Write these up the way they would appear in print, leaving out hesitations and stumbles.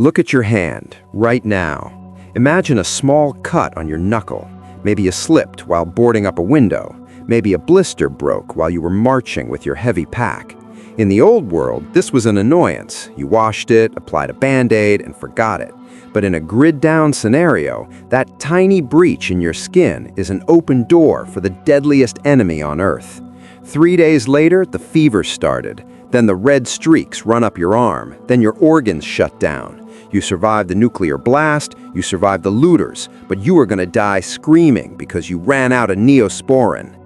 Look at your hand, right now. Imagine a small cut on your knuckle. Maybe you slipped while boarding up a window. Maybe a blister broke while you were marching with your heavy pack. In the old world, this was an annoyance. You washed it, applied a Band-Aid, and forgot it. But in a grid-down scenario, that tiny breach in your skin is an open door for the deadliest enemy on Earth. 3 days later, the fever started. Then the red streaks run up your arm. Then your organs shut down. You survived the nuclear blast, you survived the looters, but you are going to die screaming because you ran out of neosporin.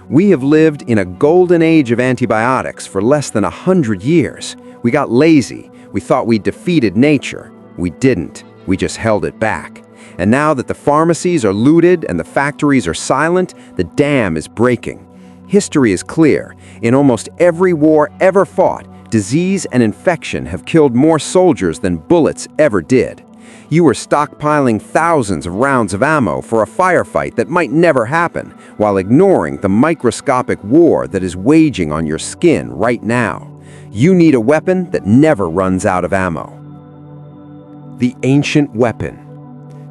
We have lived in a golden age of antibiotics for less than 100 years. We got lazy. We thought we defeated nature. We didn't. We just held it back. And now that the pharmacies are looted and the factories are silent, the dam is breaking. History is clear. In almost every war ever fought, disease and infection have killed more soldiers than bullets ever did. You were stockpiling thousands of rounds of ammo for a firefight that might never happen, while ignoring the microscopic war that is waging on your skin right now. You need a weapon that never runs out of ammo. The ancient weapon.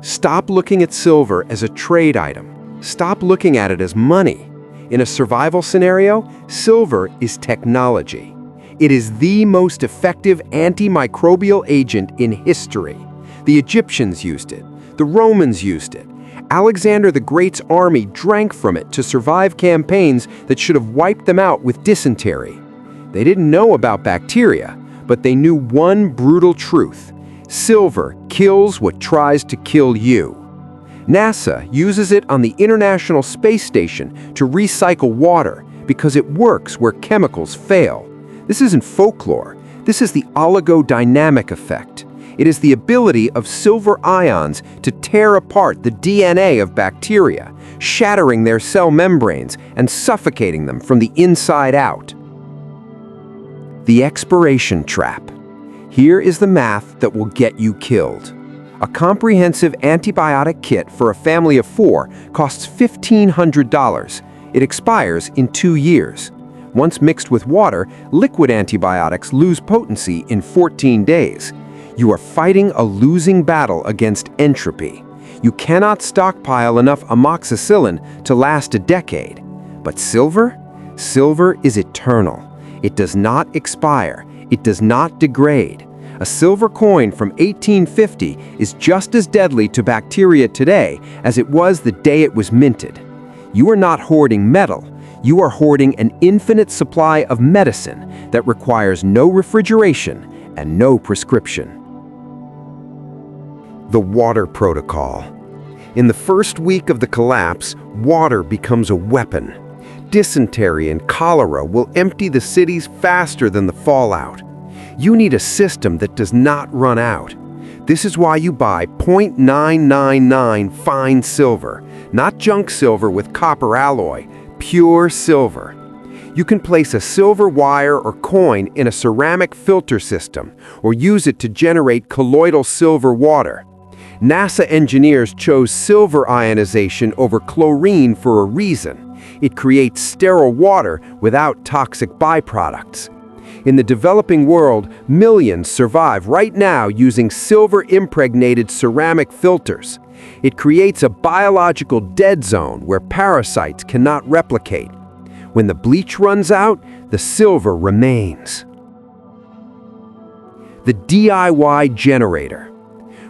Stop looking at silver as a trade item. Stop looking at it as money. In a survival scenario, silver is technology. It is the most effective antimicrobial agent in history. The Egyptians used it. The Romans used it. Alexander the Great's army drank from it to survive campaigns that should have wiped them out with dysentery. They didn't know about bacteria, but they knew one brutal truth. Silver kills what tries to kill you. NASA uses it on the International Space Station to recycle water because it works where chemicals fail. This isn't folklore. This is the oligodynamic effect. It is the ability of silver ions to tear apart the DNA of bacteria, shattering their cell membranes and suffocating them from the inside out. The expiration trap. Here is the math that will get you killed. A comprehensive antibiotic kit for a family of 4 costs $1,500. It expires in 2 years. Once mixed with water, liquid antibiotics lose potency in 14 days. You are fighting a losing battle against entropy. You cannot stockpile enough amoxicillin to last a decade. But silver? Silver is eternal. It does not expire. It does not degrade. A silver coin from 1850 is just as deadly to bacteria today as it was the day it was minted. You are not hoarding metal. You are hoarding an infinite supply of medicine that requires no refrigeration and no prescription. The water protocol. In the first week of the collapse, water becomes a weapon. Dysentery and cholera will empty the cities faster than the fallout. You need a system that does not run out. This is why you buy .999 fine silver, not junk silver with copper alloy, pure silver. You can place a silver wire or coin in a ceramic filter system or use it to generate colloidal silver water. NASA engineers chose silver ionization over chlorine for a reason. It creates sterile water without toxic byproducts. In the developing world, millions survive right now using silver-impregnated ceramic filters. It creates a biological dead zone where parasites cannot replicate. When the bleach runs out, the silver remains. The DIY generator.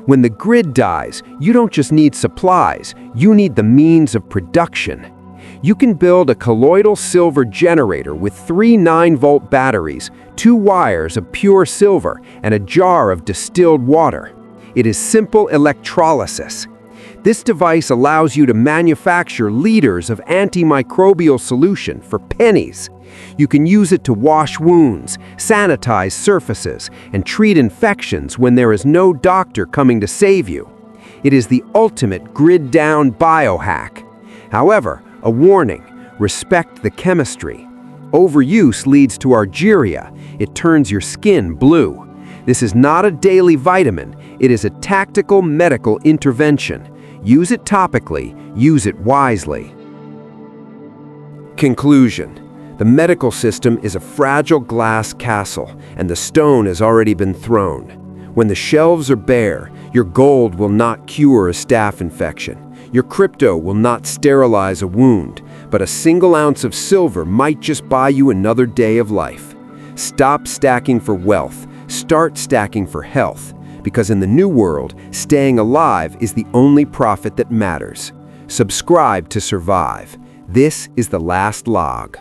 When the grid dies, you don't just need supplies, you need the means of production. You can build a colloidal silver generator with 3 9-volt batteries, 2 wires of pure silver, and a jar of distilled water. It is simple electrolysis. This device allows you to manufacture liters of antimicrobial solution for pennies. You can use it to wash wounds, sanitize surfaces, and treat infections when there is no doctor coming to save you. It is the ultimate grid-down biohack. However, a warning: respect the chemistry. Overuse leads to argyria. It turns your skin blue. This is not a daily vitamin. It is a tactical medical intervention. Use it topically. Use it wisely. Conclusion: the medical system is a fragile glass castle, and the stone has already been thrown. When the shelves are bare, your gold will not cure a staph infection. Your crypto will not sterilize a wound, but a single ounce of silver might just buy you another day of life. Stop stacking for wealth, start stacking for health, because in the new world, staying alive is the only profit that matters. Subscribe to survive. This is the last log.